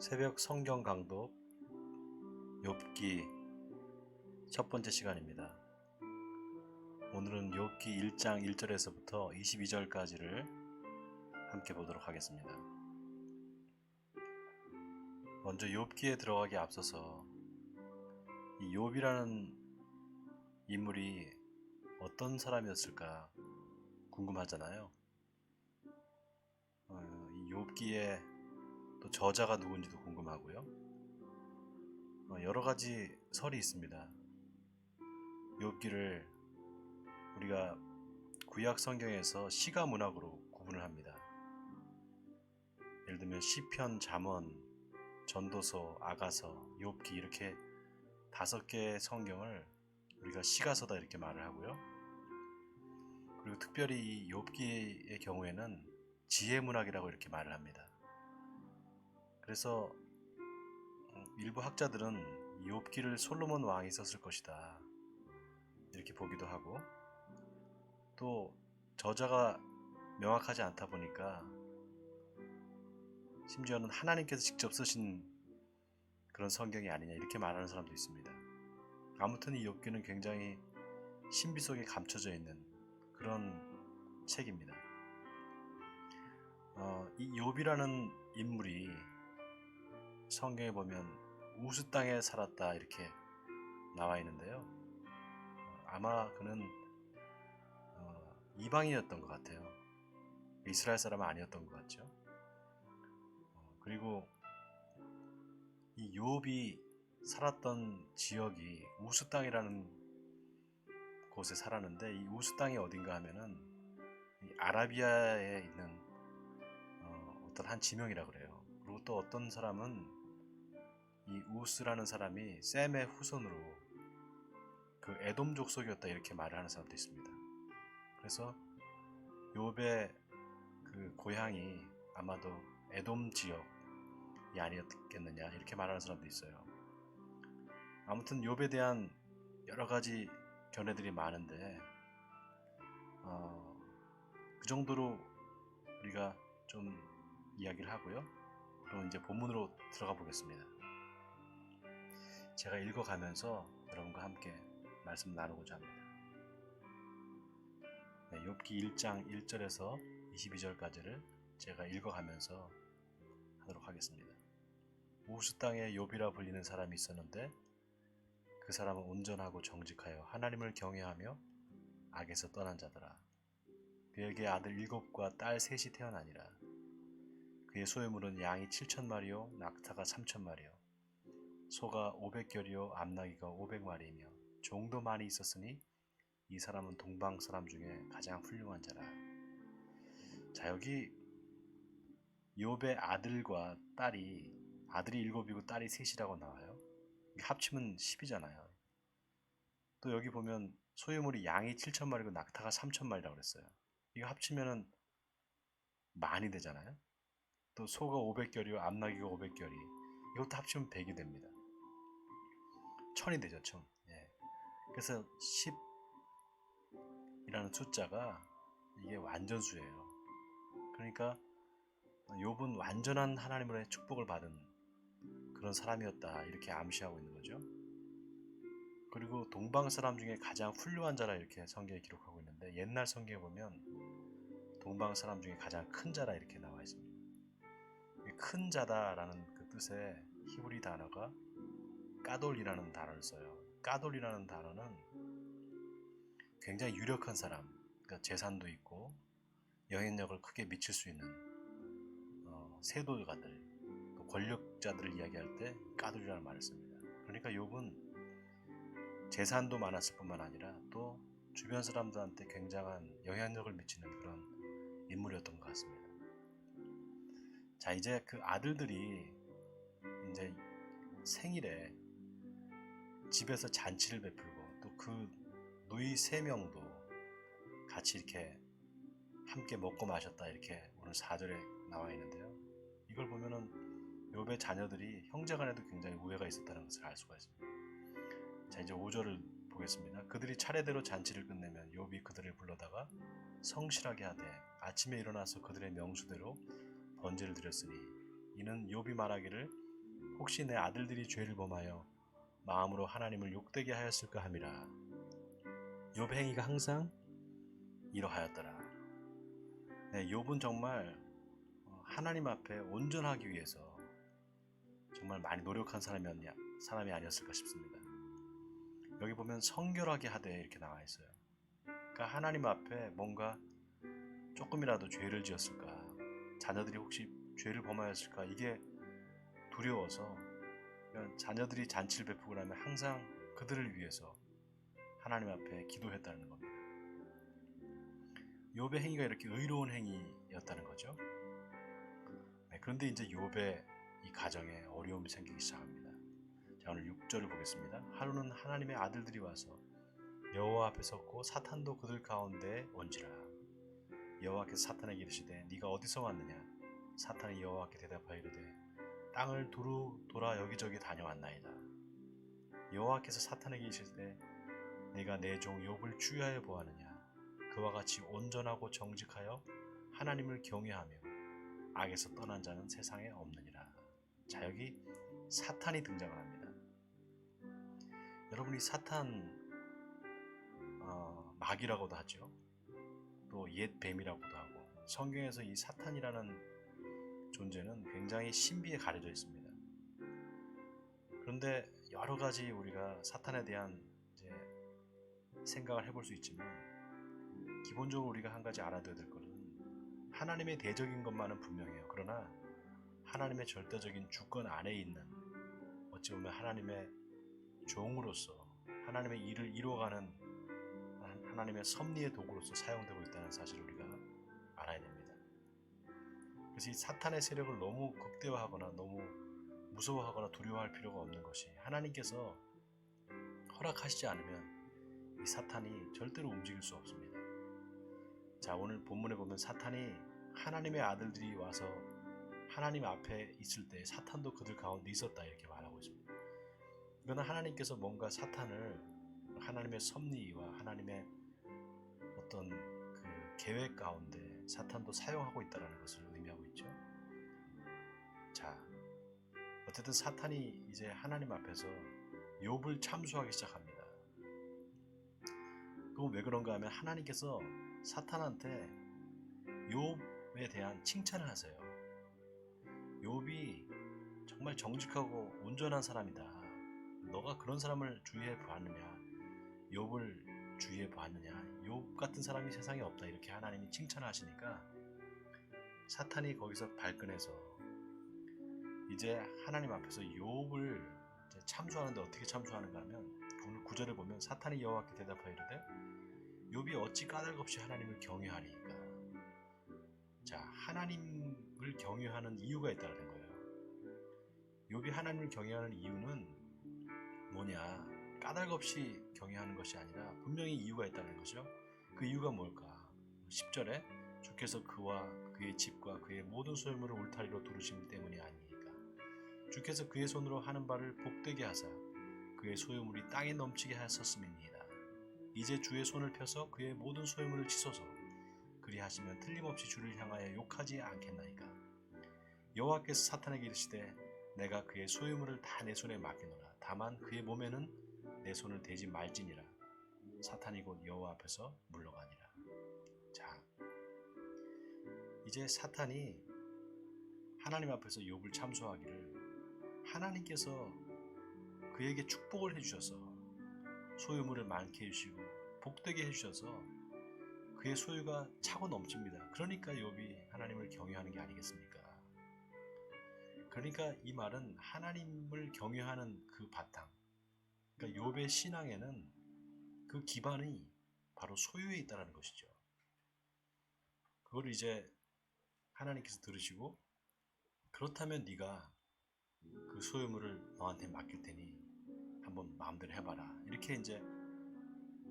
새벽 성경 강독 욥기 첫 번째 시간입니다. 오늘은 욥기 1장 1절에서부터 22절까지를 함께 보도록 하겠습니다. 먼저 욥기에 들어가기 앞서서 이 욥이라는 인물이 어떤 사람이었을까 궁금하잖아요. 이 욥기에 또 저자가 누군지도 궁금하고요. 여러 가지 설이 있습니다. 욥기를 우리가 구약 성경에서 시가 문학으로 구분을 합니다. 예를 들면 시편, 잠언, 전도서, 아가서, 욥기 이렇게 5개의 성경을 우리가 시가서다 이렇게 말을 하고요. 그리고 특별히 이 욥기의 경우에는 지혜 문학이라고 이렇게 말을 합니다. 그래서 일부 학자들은 이 욥기를 솔로몬 왕이 썼을 것이다 이렇게 보기도 하고, 또 저자가 명확하지 않다 보니까 심지어는 하나님께서 직접 쓰신 그런 성경이 아니냐 이렇게 말하는 사람도 있습니다. 아무튼 이 욥기는 굉장히 신비 속에 감춰져 있는 그런 책입니다. 이 욥이라는 인물이 성경에 보면 우스 땅에 살았다 이렇게 나와 있는데요. 아마 그는 이방인이었던 것 같아요. 이스라엘 사람은 아니었던 것 같죠. 그리고 이 욥이 살았던 지역이 우스 땅이라는 곳에 살았는데, 이 우스 땅이 어딘가 하면은 이 아라비아에 있는 어떤 한 지명이라 그래요. 그리고 또 어떤 사람은 이 우스라는 사람이 셈의 후손으로 그 에돔 족속이었다 이렇게 말을 하는 사람도 있습니다. 그래서 욥의 그 고향이 아마도 에돔 지역이 아니었겠느냐 이렇게 말하는 사람도 있어요. 아무튼 욥에 대한 여러 가지 견해들이 많은데 그 정도로 우리가 좀 이야기를 하고요. 그럼 이제 본문으로 들어가 보겠습니다. 제가 읽어가면서 여러분과 함께 말씀 나누고자 합니다. 욥기 1장 1절에서 22절까지를 제가 읽어가면서 하도록 하겠습니다. 우스 땅에 욥이라 불리는 사람이 있었는데 그 사람은 온전하고 정직하여 하나님을 경외하며 악에서 떠난 자더라. 그에게 아들 7과 딸 3이 태어나니라. 그의 소유물은 양이 7,000마리요 낙타가 3,000마리요 소가 500결이요 암나귀가 500마리이며 종도 많이 있었으니 이 사람은 동방 사람 중에 가장 훌륭한 자라. 자, 여기 욥의 아들과 딸이, 아들이 7이고 딸이 3이라고 나와요. 합치면 10이잖아요. 또 여기 보면 소유물이 양이 7,000마리고 낙타가 3,000마리라고 그랬어요. 이거 합치면은 많이 되잖아요. 또 소가 500결이요 암나귀가 500결이, 이것도 합치면 100이 됩니다. 1000이 되죠. 1000. 예. 그래서 10이라는 숫자가 이게 완전수예요. 그러니까 욥은 완전한 하나님의 축복을 받은 그런 사람이었다 이렇게 암시하고 있는 거죠. 그리고 동방 사람 중에 가장 훌륭한 자라 이렇게 성경에 기록하고 있는데, 옛날 성경에 보면 동방 사람 중에 가장 큰 자라 이렇게 나와 있습니다. 큰 자다라는 그 뜻의 히브리 단어가 까돌이라는 단어를 써요. 까돌이라는 단어는 굉장히 유력한 사람, 그러니까 재산도 있고 영향력을 크게 미칠 수 있는 세도가들, 권력자들을 이야기할 때 까돌이라는 말을 씁니다. 그러니까 욥은 재산도 많았을 뿐만 아니라 또 주변 사람들한테 굉장한 영향력을 미치는 그런 인물이었던 것 같습니다. 자, 이제 그 아들들이 이제 생일에 집에서 잔치를 베풀고 또 그 누이 3명도 같이 이렇게 함께 먹고 마셨다 이렇게 오늘 4절에 나와 있는데요. 이걸 보면은 욥의 자녀들이 형제간에도 굉장히 우애가 있었다는 것을 알 수가 있습니다. 자, 이제 5절을 보겠습니다. 그들이 차례대로 잔치를 끝내면 욥이 그들을 불러다가 성실하게 하되 아침에 일어나서 그들의 명수대로 번제를 드렸으니 이는 욥이 말하기를 혹시 내 아들들이 죄를 범하여 마음으로 하나님을 욕되게 하였을까 함이라. 욥의 행위가 항상 이러하였더라. 네, 욥은 정말 하나님 앞에 온전하기 위해서 정말 많이 노력한 사람이 아니었을까 싶습니다. 여기 보면 성결하게 하되 이렇게 나와 있어요. 그러니까 하나님 앞에 뭔가 조금이라도 죄를 지었을까, 자녀들이 혹시 죄를 범하였을까, 이게 두려워서 자녀들이 잔치를 베푸고 나면 항상 그들을 위해서 하나님 앞에 기도했다는 겁니다. 욥의 행위가 이렇게 의로운 행위였다는 거죠. 네, 그런데 이제 욥의 이 가정에 어려움이 생기기 시작합니다. 자, 오늘 6절을 보겠습니다. 하루는 하나님의 아들들이 와서 여호와 앞에 섰고 사탄도 그들 가운데 온지라. 여호와께서 사탄에게 이르시되 네가 어디서 왔느냐? 사탄이 여호와께 대답하여 이르되 땅을 두루 돌아 여기저기 다녀왔나이다. 여호와께서 사탄에게 이르시되 네가 내 종 욥을 주의하여 보았느냐? 그와 같이 온전하고 정직하여 하나님을 경외하며 악에서 떠난 자는 세상에 없느니라. 자, 여기 사탄이 등장을 합니다. 여러분이 사탄 마귀라고도 하죠. 또 옛 뱀이라고도 하고, 성경에서 이 사탄이라는 존재는 굉장히 신비에 가려져 있습니다. 그런데 여러 가지 우리가 사탄에 대한 이제 생각을 해볼 수 있지만, 기본적으로 우리가 한 가지 알아둬야 될 것은 하나님의 대적인 것만은 분명해요. 그러나 하나님의 절대적인 주권 안에 있는, 어찌 보면 하나님의 종으로서 하나님의 일을 이루어가는 하나님의 섭리의 도구로서 사용되고 있다는 사실을 우리가 알아야 됩니다. 그래서 이 사탄의 세력을 너무 극대화하거나 너무 무서워하거나 두려워할 필요가 없는 것이, 하나님께서 허락하시지 않으면 이 사탄이 절대로 움직일 수 없습니다. 자, 오늘 본문에 보면 사탄이 하나님의 아들들이 와서 하나님 앞에 있을 때 사탄도 그들 가운데 있었다 이렇게 말하고 있습니다. 이거는 하나님께서 뭔가 사탄을 하나님의 섭리와 하나님의 어떤 그 계획 가운데 사탄도 사용하고 있다는 것을 의미하고 있죠. 자, 어쨌든 사탄이 이제 하나님 앞에서 욥을 참수하기 시작합니다. 그건 왜 그런가 하면 하나님께서 사탄한테 욥에 대한 칭찬을 하세요. 욥이 정말 정직하고 온전한 사람이다. 너가 그런 사람을 주의해 보았느냐? 욥을 주의해 보았느냐? 욥 같은 사람이 세상에 없다. 이렇게 하나님이 칭찬하시니까 사탄이 거기서 발끈해서 이제 하나님 앞에서 욥을 참수하는데 어떻게 참수하는가 하면, 오늘 9절을 보면 사탄이 여호와께 대답하여 이르되 욥이 어찌 까닭없이 하나님을 경외하리이까. 자, 하나님을 경외하는 이유가 있다는 거예요. 욥이 하나님을 경외하는 이유는 뭐냐? 까닭없이 경외하는 것이 아니라 분명히 이유가 있다는 거죠. 그 이유가 뭘까? 10절에 주께서 그와 그의 집과 그의 모든 소유물을 울타리로 두르심 때문이 아니니까. 주께서 그의 손으로 하는 바를 복되게 하사 그의 소유물이 땅에 넘치게 하셨음이니이다. 이제 주의 손을 펴서 그의 모든 소유물을 치소서. 그리하시면 틀림없이 주를 향하여 욕하지 않겠나이까. 여호와께서 사탄에게 이르시되 내가 그의 소유물을 다 내 손에 맡기노라. 다만 그의 몸에는 내 손을 대지 말지니라. 사탄이 곧 여호와 앞에서 물러가니라. 자, 이제 사탄이 하나님 앞에서 욥을 참소하기를 하나님께서 그에게 축복을 해주셔서 소유물을 많게 해주시고 복되게 해주셔서 그의 소유가 차고 넘칩니다. 그러니까 욥이 하나님을 경외하는 게 아니겠습니까? 그러니까 이 말은 하나님을 경외하는 그 바탕, 그러니까 욥의 신앙에는 그 기반이 바로 소유에 있다는 것이죠. 그걸 이제 하나님께서 들으시고, 그렇다면 네가 그 소유물을 너한테 맡길 테니 한번 마음대로 해봐라. 이렇게 이제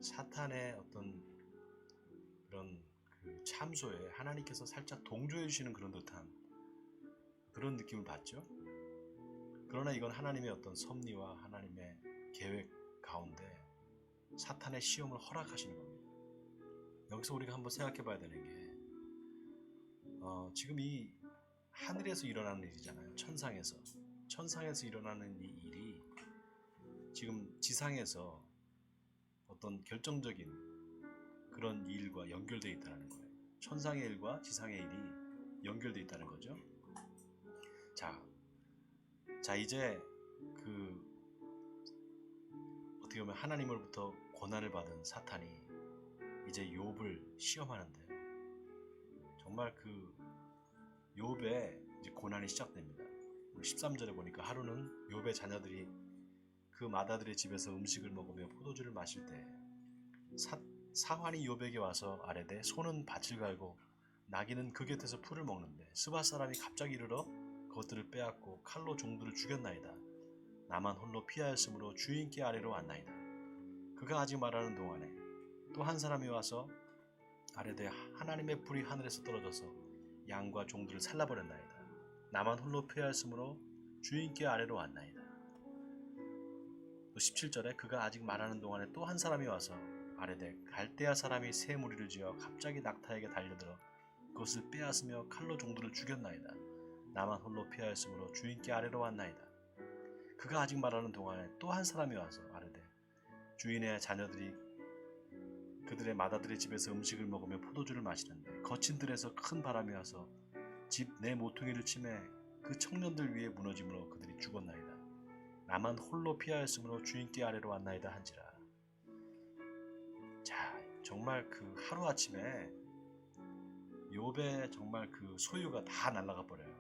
사탄의 어떤 그런 그 참소에 하나님께서 살짝 동조해 주시는 그런 듯한 그런 느낌을 받죠. 그러나 이건 하나님의 어떤 섭리와 하나님의 계획 가운데 사탄의 시험을 허락하시는 겁니다. 여기서 우리가 한번 생각해 봐야 되는 게, 지금 이 하늘에서 일어나는 일이잖아요. 천상에서. 천상에서 일어나는 이 일이 지금 지상에서 어떤 결정적인 그런 일과 연결되어 있다는 거예요. 천상의 일과 지상의 일이 연결되어 있다는 거죠. 자 이제 그 어떻게 보면 하나님으로부터 고난을 받은 사탄이 이제 욥을 시험하는데, 정말 그 욥의 이제 고난이 시작됩니다. 13절에 보니까 하루는 욥의 자녀들이 그 마다들의 집에서 음식을 먹으며 포도주를 마실 때 사환이 욥에게 와서 아뢰되 소는 밭을 갈고 나귀는 그 곁에서 풀을 먹는데 스바 사람이 갑자기 이르러 그것들을 빼앗고 칼로 종들을 죽였나이다. 나만 홀로 피하였으므로 주인께 아래로 왔나이다. 그가 아직 말하는 동안에 또 한 사람이 와서 아뢰되 하나님의 불이 하늘에서 떨어져서 양과 종들을 살라버렸나이다. 나만 홀로 피하였으므로 주인께 아래로 왔나이다. 또 17절에 그가 아직 말하는 동안에 또 한 사람이 와서 아뢰되 갈대아 사람이 새 무리를 지어 갑자기 낙타에게 달려들어 그것을 빼앗으며 칼로 종들을 죽였나이다. 나만 홀로 피하였으므로 주인께 아래로 왔나이다. 그가 아직 말하는 동안에 또 한 사람이 와서 아뢰되 주인의 자녀들이 그들의 마다들의 집에서 음식을 먹으며 포도주를 마시는데 거친 들에서 큰 바람이 와서 집 내 모퉁이를 치매 그 청년들 위에 무너짐으로 그들이 죽었나이다. 나만 홀로 피하였으므로 주인께 아래로 왔나이다 한지라. 자, 정말 그 하루아침에 욥의 정말 그 소유가 다 날아가 버려요.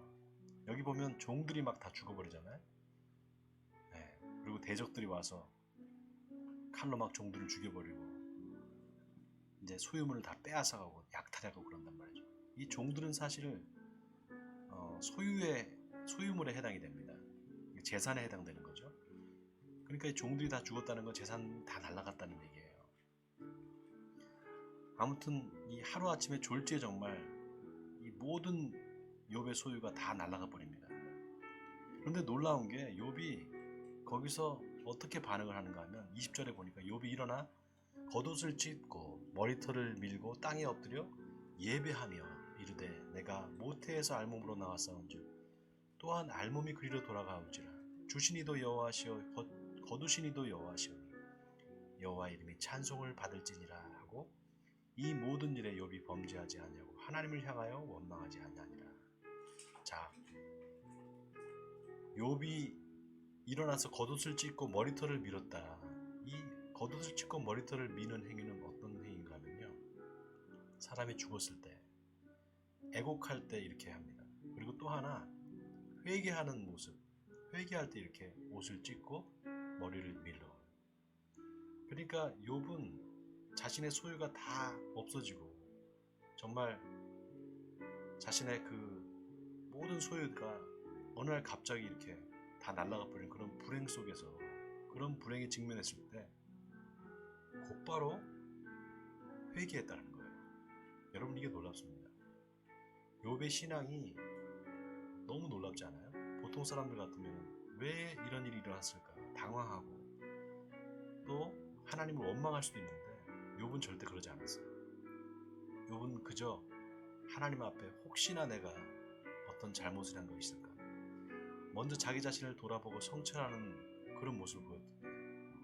여기 보면 종들이 막 다 죽어버리잖아요. 네, 그리고 대적들이 와서 칼로 막 종들을 죽여버리고 이제 소유물을 다 빼앗아가고 약탈하고 그런단 말이죠. 이 종들은 사실 소유물에 해당이 됩니다. 재산에 해당되는 거죠. 그러니까 이 종들이 다 죽었다는 건 재산 다 날아갔다는 얘기예요. 아무튼 이 하루아침에 졸지에 정말 이 모든 욥의 소유가 다 날아가 버립니다. 그런데 놀라운 게 욥이 거기서 어떻게 반응을 하는가 하면 20절에 보니까 욥이 일어나 겉옷을 찢고 머리털을 밀고 땅에 엎드려 예배하며 이르되 내가 모태에서 알몸으로 나왔사온즉 또한 알몸이 그리로 돌아가올지라. 주시니도 여호와시오 거두시니도 여호와시오니 여호와 이름이 찬송을 받을지니라 하고 이 모든 일에 욥이 범죄하지 아니하고 하나님을 향하여 원망하지 아니하니라. 자, 욥이 일어나서 겉옷을 찢고 머리털을 밀었다. 이 겉옷을 찢고 머리털을 미는 행위는 어떤 행위인가 하면요, 사람이 죽었을 때 애곡할 때 이렇게 합니다. 그리고 또 하나 회개하는 모습, 회개할 때 이렇게 옷을 찢고 머리를 밀어. 그러니까 욥은 자신의 소유가 다 없어지고 정말 자신의 그 모든 소유가 어느 날 갑자기 이렇게 다 날아가 버린 그런 불행 속에서, 그런 불행에 직면했을 때 곧바로 회개했다는 거예요. 여러분, 이게 놀랍습니다. 욥의 신앙이 너무 놀랍지 않아요? 보통 사람들 같으면 왜 이런 일이 일어났을까 당황하고 또 하나님을 원망할 수도 있는데 욥은 절대 그러지 않았어요. 욥은 그저 하나님 앞에 혹시나 내가 어떤 잘못을 한 것이 있을까, 먼저 자기 자신을 돌아보고 성찰하는 그런 모습을 보였던데,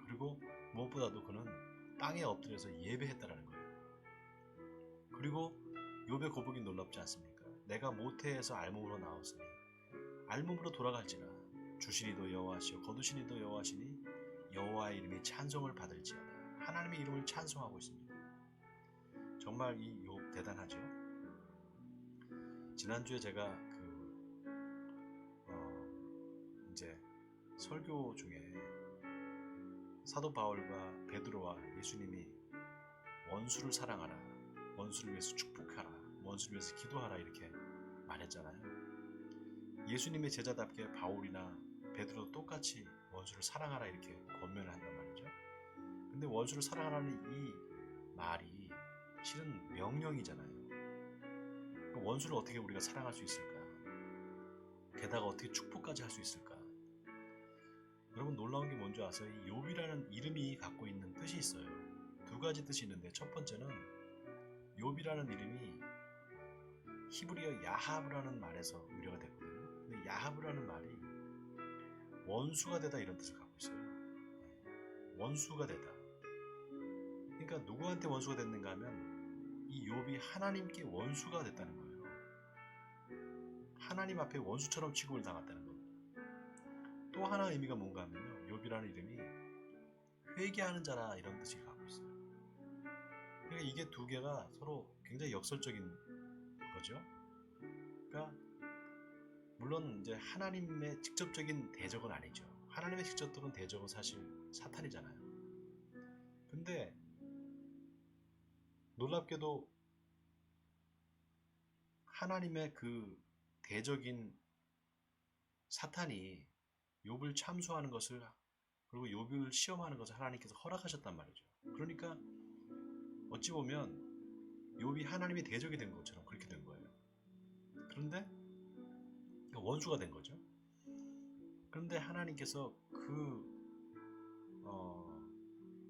그리고 무엇보다도 그는 땅에 엎드려서 예배했다라는 거예요. 그리고 욥의 고백이 놀랍지 않습니까? 내가 모태에서 알몸으로 나왔으니 알몸으로 돌아갈지라. 주시니도 여호와시오 거두시니도 여호와시니 여호와의 이름이 찬송을 받을지어다. 하나님의 이름을 찬송하고 있습니다. 정말 이 욥 대단하죠. 지난주에 제가 이제 설교 중에 사도 바울과 베드로와 예수님이 원수를 사랑하라, 원수를 위해서 축복하라, 원수를 위해서 기도하라 이렇게 말했잖아요. 예수님의 제자답게 바울이나 베드로도 똑같이 원수를 사랑하라 이렇게 권면을 한단 말이죠. 근데 원수를 사랑하라는 이 말이 실은 명령이잖아요. 원수를 어떻게 우리가 사랑할 수 있을까? 게다가 어떻게 축복까지 할 수 있을까? 여러분, 놀라운 게 뭔지 아세요? 이 욥이라는 이름이 갖고 있는 뜻이 있어요. 두 가지 뜻이 있는데, 첫 번째는 욥이라는 이름이 히브리어 야하브라는 말에서 유래가 됐거든요. 근데 야하브라는 말이 원수가 되다 이런 뜻을 갖고 있어요. 원수가 되다. 그러니까 누구한테 원수가 됐는가 하면 이 욥이 하나님께 원수가 됐다는 거예요. 하나님 앞에 원수처럼 취급을 당했다는 겁니다. 또 하나 의미가 뭔가 하면요, 욥이라는 이름이 회개하는 자라 이런 뜻을 갖고 있어요. 그러니까 이게 두 개가 서로 굉장히 역설적인 거죠. 그러니까 물론 이제 하나님의 직접적인 대적은 아니죠. 하나님의 직접적인 대적은 사실 사탄이잖아요. 근데 놀랍게도 하나님의 그 대적인 사탄이 욥을 참수하는 것을, 그리고 욥을 시험하는 것을 하나님께서 허락하셨단 말이죠. 그러니까 어찌 보면 욥이 하나님의 대적이 된 것처럼 그렇게 된 거예요. 그런데 원수가 된 거죠. 그런데 하나님께서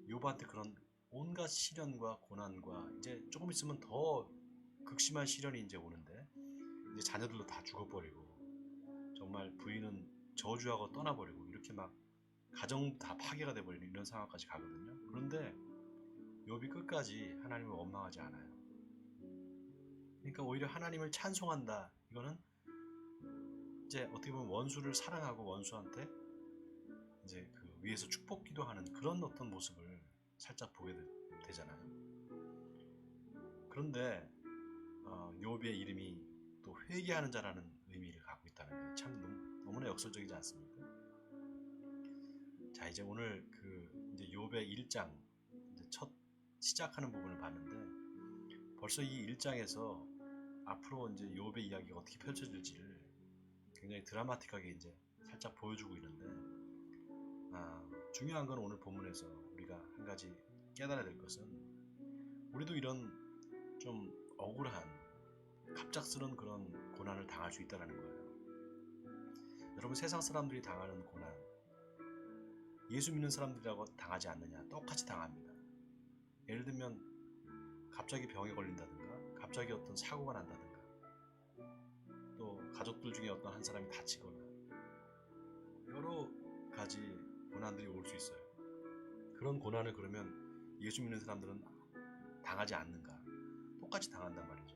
욥한테 그런 온갖 시련과 고난과, 이제 조금 있으면 더 극심한 시련이 이제 오는데, 이제 자녀들도 다 죽어버리고 정말 부인은 저주하고 떠나버리고 이렇게 막 가정 다 파괴가 돼버리는 이런 상황까지 가거든요. 그런데 욥이 끝까지 하나님을 원망하지 않아요. 그러니까 오히려 하나님을 찬송한다. 이거는 이제 어떻게 보면 원수를 사랑하고 원수한테 이제 그 위에서 축복 기도하는 그런 어떤 모습을 살짝 보게 되잖아요. 그런데 욥의 이름이 또 회개하는 자라는 의미를 갖고 있다는 게 참 너무나 역설적이지 않습니까? 자, 이제 오늘 이제 욥의 1장 이제 첫 시작하는 부분을 봤는데, 벌써 이 1장에서 앞으로 이제 욥의 이야기가 어떻게 펼쳐질지를 굉장히 드라마틱하게 이제 살짝 보여주고 있는데, 중요한 건 오늘 본문에서 우리가 한 가지 깨달아야 될 것은, 우리도 이런 좀 억울한 갑작스러운 그런 고난을 당할 수 있다는 거예요. 여러분, 세상 사람들이 당하는 고난, 예수 믿는 사람들이라고 당하지 않느냐? 똑같이 당합니다. 예를 들면 갑자기 병에 걸린다든가, 갑자기 어떤 사고가 난다든가, 또 가족들 중에 어떤 한 사람이 다치거나, 여러 가지 고난들이 올 수 있어요. 그런 고난을 그러면 예수 믿는 사람들은 당하지 않는가? 똑같이 당한단 말이죠.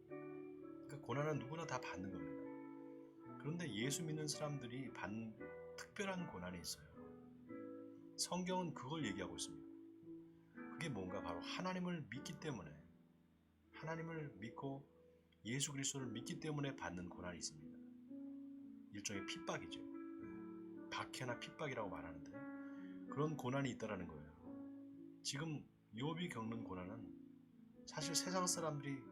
그러니까 고난은 누구나 다 받는 겁니다. 그런데 예수 믿는 사람들이 받는 특별한 고난이 있어요. 성경은 그걸 얘기하고 있습니다. 그게 뭔가 바로 하나님을 믿기 때문에, 하나님을 믿고 예수 그리스도를 믿기 때문에 받는 고난이 있습니다. 일종의 핍박이죠. 박해나 핍박이라고 말하는데, 그런 고난이 있다라는 거예요. 지금 욥이 겪는 고난은 사실 세상 사람들이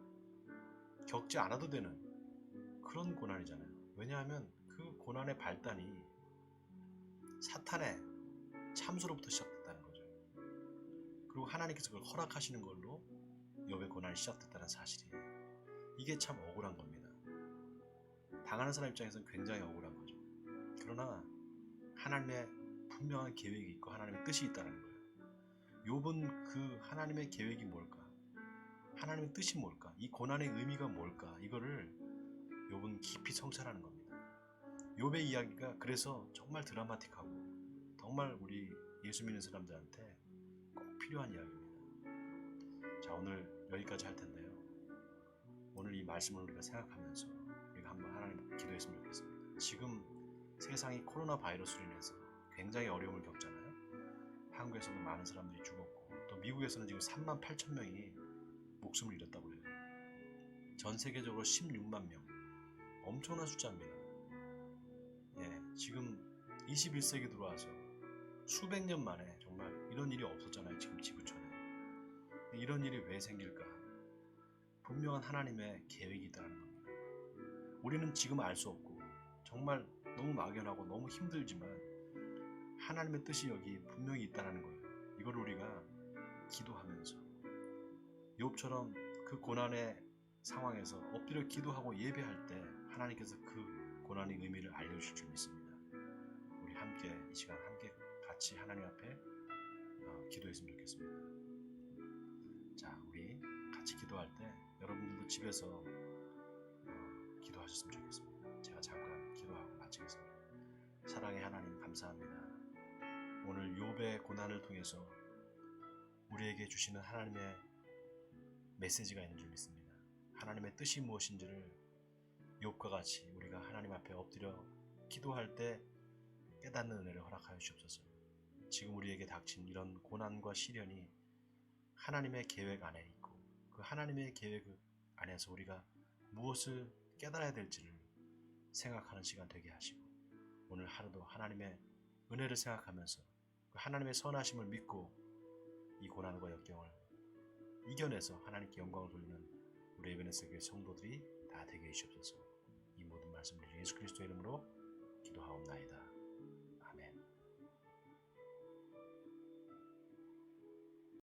겪지 않아도 되는 그런 고난이잖아요. 왜냐하면 그 고난의 발단이 사탄의 참수로부터 시작됐다는 거죠. 그리고 하나님께서 그걸 허락하시는 걸로 욥의 고난이 시작됐다는 사실이, 이게 참 억울한 겁니다. 당하는 사람 입장에서는 굉장히 억울한 거죠. 그러나 하나님의 분명한 계획이 있고 하나님의 뜻이 있다는 거예요. 욥은 그 하나님의 계획이 뭘까? 하나님의 뜻이 뭘까? 이 고난의 의미가 뭘까? 이거를 욥은 깊이 성찰하는 겁니다. 욥의 이야기가 그래서 정말 드라마틱하고 정말 우리 예수 믿는 사람들한테 꼭 필요한 이야기입니다. 자, 오늘 여기까지 할 텐데요. 오늘 이 말씀을 우리가 생각하면서 우리가 한번 하나님 기도했으면 좋겠습니다. 지금 세상이 코로나 바이러스로 인해서 굉장히 어려움을 겪잖아요. 한국에서도 많은 사람들이 죽었고, 또 미국에서는 지금 3만 8천 명이 목숨을 잃었다고 해요. 전 세계적으로 16만 명. 엄청난 숫자입니다. 지금 21세기 들어와서 수백 년 만에 정말 이런 일이 없었잖아요. 지금 지구촌에. 이런 일이 왜 생길까? 분명한 하나님의 계획이 있다는 겁니다. 우리는 지금 알 수 없고 정말 너무 막연하고 너무 힘들지만 하나님의 뜻이 여기 분명히 있다는 거예요. 이걸 우리가 기도하면서 욥처럼 그 고난의 상황에서 엎드려 기도하고 예배할 때 하나님께서 그 고난의 의미를 알려주실 줄 믿습니다. 우리 함께 이 시간 함께 같이 하나님 앞에 기도했으면 좋겠습니다. 자, 우리 같이 기도할 때 여러분들도 집에서 기도하셨으면 좋겠습니다. 제가 잠깐 기도하고 마치겠습니다. 사랑의 하나님 감사합니다. 오늘 욥의 고난을 통해서 우리에게 주시는 하나님의 메시지가 있는 줄 믿습니다. 하나님의 뜻이 무엇인지를 욥과 같이 우리가 하나님 앞에 엎드려 기도할 때 깨닫는 은혜를 허락하여 주옵소서. 지금 우리에게 닥친 이런 고난과 시련이 하나님의 계획 안에 있고 그 하나님의 계획 안에서 우리가 무엇을 깨달아야 될지를 생각하는 시간 되게 하시고 오늘 하루도 하나님의 은혜를 생각하면서 그 하나님의 선하심을 믿고 이 고난과 역경을 이겨내서 하나님께 영광을 돌리는 우리 에베네스 교회 성도들이 다 되게 해주옵소서. 이 모든 말씀을 예수 그리스도의 이름으로 기도하옵나이다.